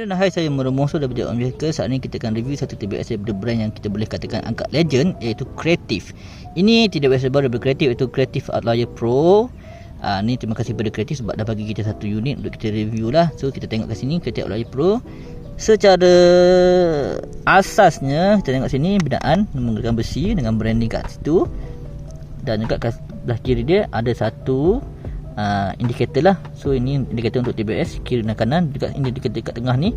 Dan hai, saya Meromoso daripada Amerika. Saat ini kita akan review satu TBS daripada brand yang kita boleh katakan agak legend, iaitu Creative. Ini TBS baru daripada Creative, iaitu Creative Outlier Pro. Ni terima kasih pada Creative sebab dah bagi kita satu unit untuk kita review lah. So kita tengok kat sini Creative Outlier Pro. Secara asasnya kita tengok sini binaan menggunakan besi dengan branding kat situ. Dan juga kat sebelah kiri dia ada satu indikator lah. So ini indikator untuk TBS kiri dan kanan. Dekat indikator dekat tengah ni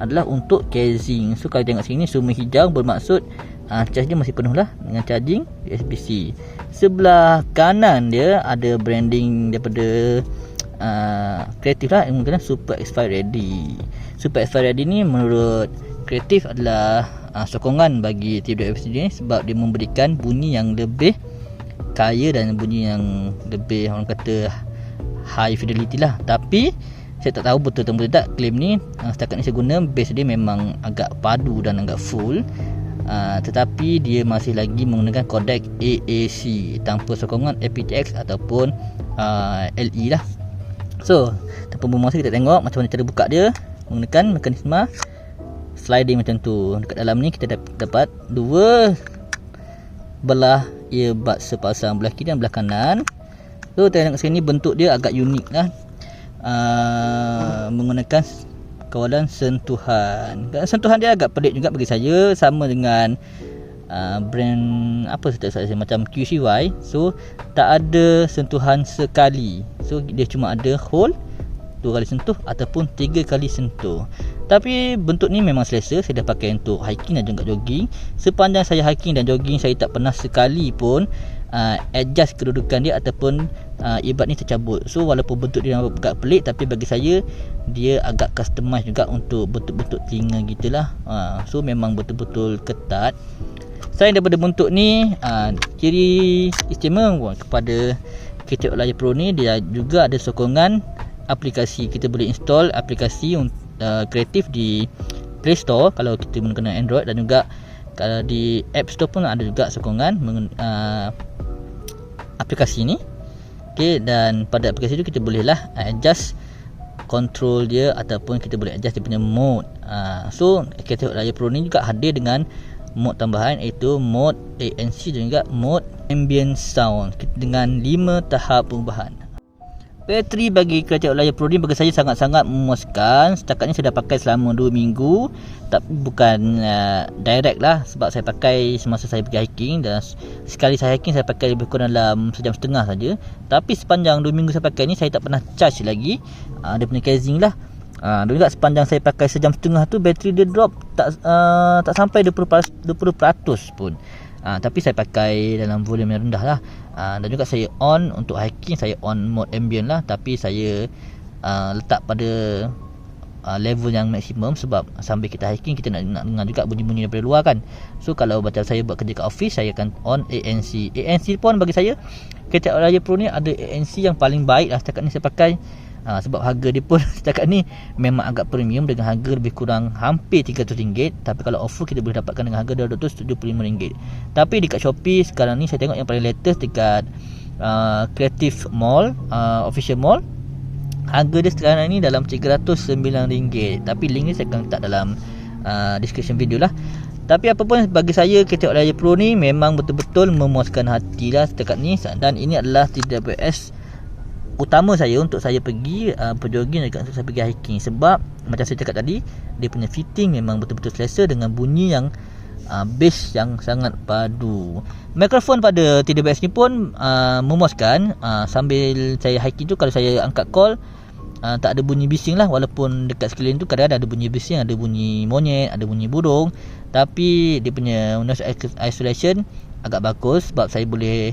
adalah untuk casing. So kalau tengok sini semua hijau bermaksud charge dia masih penuh lah dengan charging USB-C. Sebelah kanan dia ada branding daripada Creative lah, yang menggunakan Super X5 Ready. Super X5 Ready ni menurut Creative adalah sokongan bagi TWS ni sebab dia memberikan bunyi yang lebih kaya dan bunyi yang lebih, orang kata, high fidelity lah. Tapi saya tak tahu betul atau tidak claim ni. Setakat ni saya guna bass dia memang agak padu dan agak full. Tetapi dia masih lagi menggunakan kodek AAC tanpa sokongan aptX ataupun LE lah. So tanpa buang masa, kita tengok macam mana cara buka dia menggunakan mekanisme sliding macam tu. Dekat dalam ni kita dapat dua belah earbud sepasang, belah kiri dan belah kanan. So tengok sini bentuk dia agak unik lah. Menggunakan kawalan sentuhan. Sentuhan dia agak pelik juga bagi saya, sama dengan brand apa saya macam QCY. So tak ada sentuhan sekali. So dia cuma ada hold 2 kali sentuh ataupun 3 kali sentuh. Tapi bentuk ni memang selesa. Saya dah pakai untuk hiking dan juga jogging. Sepanjang saya hiking dan jogging, saya tak pernah sekali pun adjust kedudukan dia ataupun earbud ni tercabut. So walaupun bentuk dia agak pelik, tapi bagi saya dia agak customize juga untuk bentuk-bentuk telinga gitulah. So memang betul-betul ketat. Selain daripada bentuk ni, ciri istimewa kepada Creative Outlier Pro ni, dia juga ada sokongan aplikasi. Kita boleh install aplikasi Creative di Play Store kalau kita menggunakan Android, dan juga kalau di App Store pun ada juga sokongan aplikasi ni. Okay, dan pada aplikasi tu kita bolehlah adjust control dia ataupun kita boleh adjust dia punya mode. So Creative Outlier Pro ni juga hadir dengan mode tambahan, iaitu mode ANC dan juga mode ambient sound dengan 5 tahap perubahan. Bateri bagi Creative Outlier Pro ni bagi saya sangat-sangat memuaskan. Setakat ni saya dah pakai selama 2 minggu. Tapi bukan direct lah, sebab saya pakai semasa saya pergi hiking. Dan sekali saya hiking saya pakai lebih kurang dalam sejam setengah saja. Tapi sepanjang 2 minggu saya pakai ni, saya tak pernah charge lagi dia punya casing lah. Dan juga sepanjang saya pakai sejam setengah tu, bateri dia drop tak sampai 20% pun. Tapi saya pakai dalam volume yang rendah lah. Dan juga saya on untuk hiking, saya on mode ambient lah. Tapi saya letak pada level yang maksimum, sebab sambil kita hiking kita nak dengar juga bunyi-bunyi daripada luar kan. So kalau macam saya buat kerja kat office, saya akan on ANC. ANC pun bagi saya Creative Outlier Pro ni ada ANC yang paling baik lah setakat ni saya pakai. Sebab harga dia pun setakat ni memang agak premium, dengan harga lebih kurang hampir RM300. Tapi kalau offer kita boleh dapatkan dengan harga RM275. Tapi dekat Shopee sekarang ni saya tengok yang paling latest dekat Creative Mall, Official Mall, harga dia sekarang ni dalam RM309. Tapi link ni saya akan letak dalam description video lah. Tapi apa pun, bagi saya Creative Outlier Pro ni memang betul-betul memuaskan hati lah setakat ni. Dan ini adalah TWS utama saya untuk saya pergi berjogging dan untuk saya pergi hiking. Sebab macam saya cakap tadi, dia punya fitting memang betul-betul selesa dengan bunyi yang bass yang sangat padu. Mikrofon pada TWS ni pun memuaskan. Sambil saya hiking tu, kalau saya angkat call, tak ada bunyi bising lah. Walaupun dekat sekeliling tu kadang-kadang ada bunyi bising, ada bunyi monyet, ada bunyi burung. Tapi dia punya noise isolation agak bagus, sebab saya boleh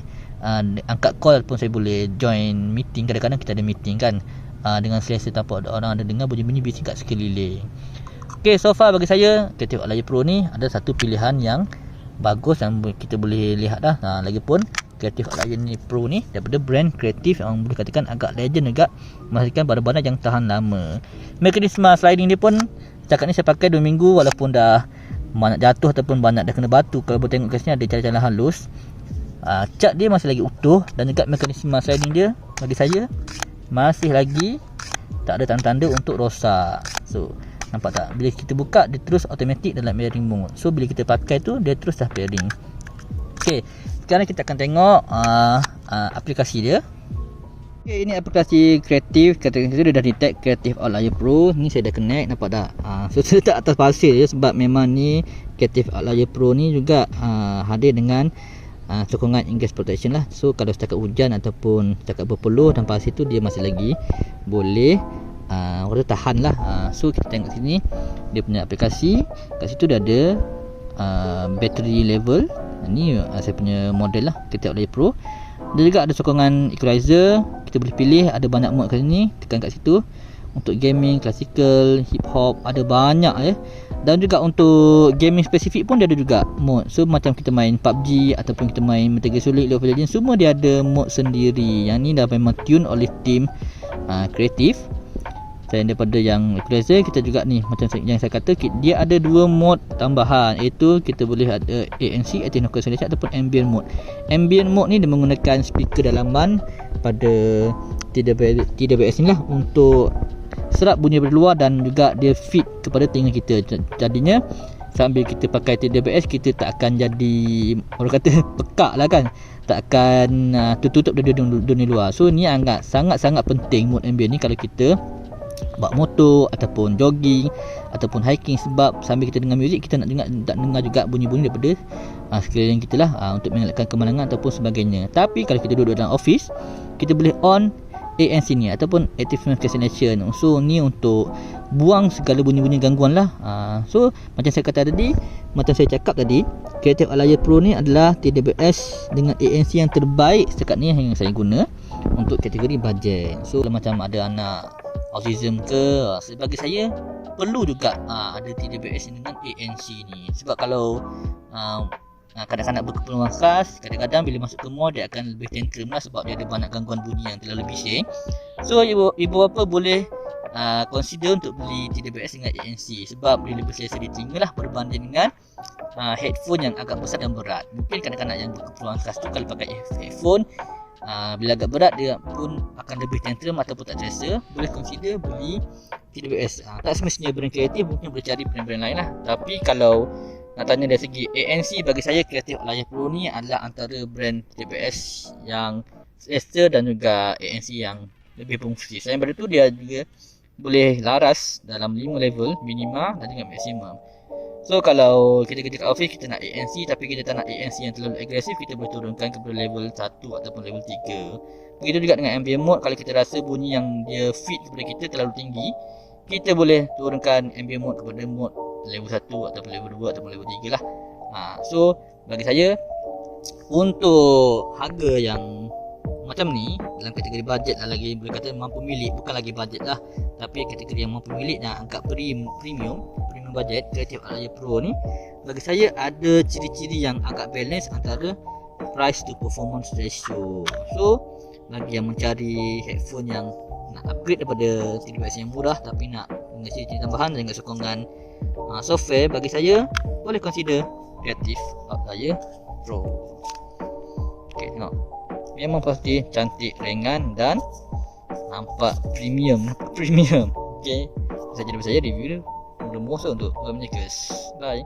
angkat call pun saya boleh join meeting. Kadang-kadang kita ada meeting kan, dengan selesa tanpa ada orang ada dengar bunyi-bunyi bising kat sekeliling. Okay, so far bagi saya Creative Outlier Pro ni ada satu pilihan yang bagus yang kita boleh lihat dah. Lagipun Creative Outlier Pro ni daripada brand Creative yang boleh katakan agak legend juga, menghasilkan barang-barang yang tahan lama. Mekanisme sliding dia pun setakat ni saya pakai 2 minggu, walaupun dah banyak jatuh ataupun banyak dah kena batu. Kalau boleh tengok kat sini ada celah-celah halus. Cat dia masih lagi utuh, dan juga mekanisme sliding dia bagi saya masih lagi tak ada tanda-tanda untuk rosak. So Nampak tak? Bila kita buka, dia terus automatic dalam pairing mode. So bila kita pakai tu, dia terus dah pairing. Okay, sekarang kita akan tengok aplikasi dia. Okay, ini aplikasi Creative. Kata dia dah detect Creative Outlier Pro. Ni saya dah connect, nampak tak? So saya letak atas pasir je, sebab memang ni Creative Outlier Pro ni juga hadir dengan sokongan ingress protection lah. So kalau setakat hujan ataupun setakat berpeluh dan pasir tu, dia masih lagi boleh orang tu tahan lah. So kita tengok sini dia punya aplikasi. Kat situ dia ada battery level. Ni saya punya model lah, Creative Outlier Pro. Dia juga ada sokongan equalizer. Kita boleh pilih, ada banyak mode kat sini. Tekan kat situ. Untuk gaming, classical, hip hop, ada banyak Dan juga untuk gaming spesifik pun dia ada juga mode. So macam kita main PUBG ataupun kita main Metal Gear Solid, League of Legends, semua dia ada mode sendiri. Yang ni dah memang tune oleh tim Creative. Selain daripada yang equalizer, kita juga ni macam yang saya kata, dia ada 2 mode tambahan, iaitu kita boleh ada ANC, Active Noise Cancellation, ataupun Ambient Mode. Ambient Mode ni dia menggunakan speaker dalaman pada TWS ni lah, untuk serap bunyi dari luar dan juga dia fit kepada telinga kita. Jadinya sambil kita pakai TWS, kita tak akan jadi, orang kata, pekak lah kan, tak akan tertutup dari dunia luar. So ni sangat-sangat penting mode ambient ni kalau kita buat motor ataupun jogging ataupun hiking, sebab sambil kita dengar muzik, kita nak dengar juga bunyi-bunyi daripada sekeliling kita lah, untuk mengelakkan kemalangan ataupun sebagainya. Tapi kalau kita duduk dalam office, kita boleh on ANC ni ataupun Active Noise Cancellation. So ni untuk buang segala bunyi-bunyi gangguan lah. So macam saya kata tadi, macam saya cakap tadi, Creative Outlier Pro ni adalah TWS dengan ANC yang terbaik setakat ni yang saya guna untuk kategori bajet. So macam ada anak autism ke, sebagai saya perlu juga ada TWS dengan ANC ni. Sebab kalau kanak-kanak berkeperluan khas, kadang-kadang bila masuk ke mall dia akan lebih tantrum lah, sebab dia ada banyak gangguan bunyi yang terlalu bising. So ibu bapa boleh consider untuk beli TWS dengan ANC, sebab dia lebih selesa di telinga lah berbanding dengan headphone yang agak besar dan berat. Mungkin kanak-kanak yang berkeperluan khas tu kalau pakai headphone, bila agak berat dia pun akan lebih tantrum ataupun tak selesa, boleh consider beli TWS. Tak semestinya brand kreatif, mungkin boleh cari brand-brand lain lah. Tapi kalau nak tanya dari segi ANC, bagi saya Creative Outlier Pro ni adalah antara brand TWS yang selesa dan juga ANC yang lebih fungsi. Selain daripada tu, dia juga boleh laras dalam 5 level, minima dan juga maksimum. So kalau kita kerja kat office, kita nak ANC tapi kita tak nak ANC yang terlalu agresif, kita boleh turunkan kepada level 1 ataupun level 3. Begitu juga dengan ambient mode, kalau kita rasa bunyi yang dia fit kepada kita terlalu tinggi, kita boleh turunkan ambient mode kepada mode level 1 ataupun level 2 ataupun level 3 lah. So bagi saya, untuk harga yang macam ni, dalam kategori bajet lah, lagi boleh kata mampu milik, bukan lagi bajet lah, tapi kategori yang mampu milik dan agak premium bajet, Creative Outlier Pro ni bagi saya ada ciri-ciri yang agak balance antara price to performance ratio. So bagi yang mencari headphone yang nak upgrade daripada TWS yang murah tapi nak dengan ciri-ciri tambahan dengan sokongan software, bagi saya boleh consider Creative Outlier Pro. Okay, tengok, memang pasti cantik, ringan dan nampak premium. Okay, saja dari saya review dia. Mudah-mudahan untuk Makers. Bye.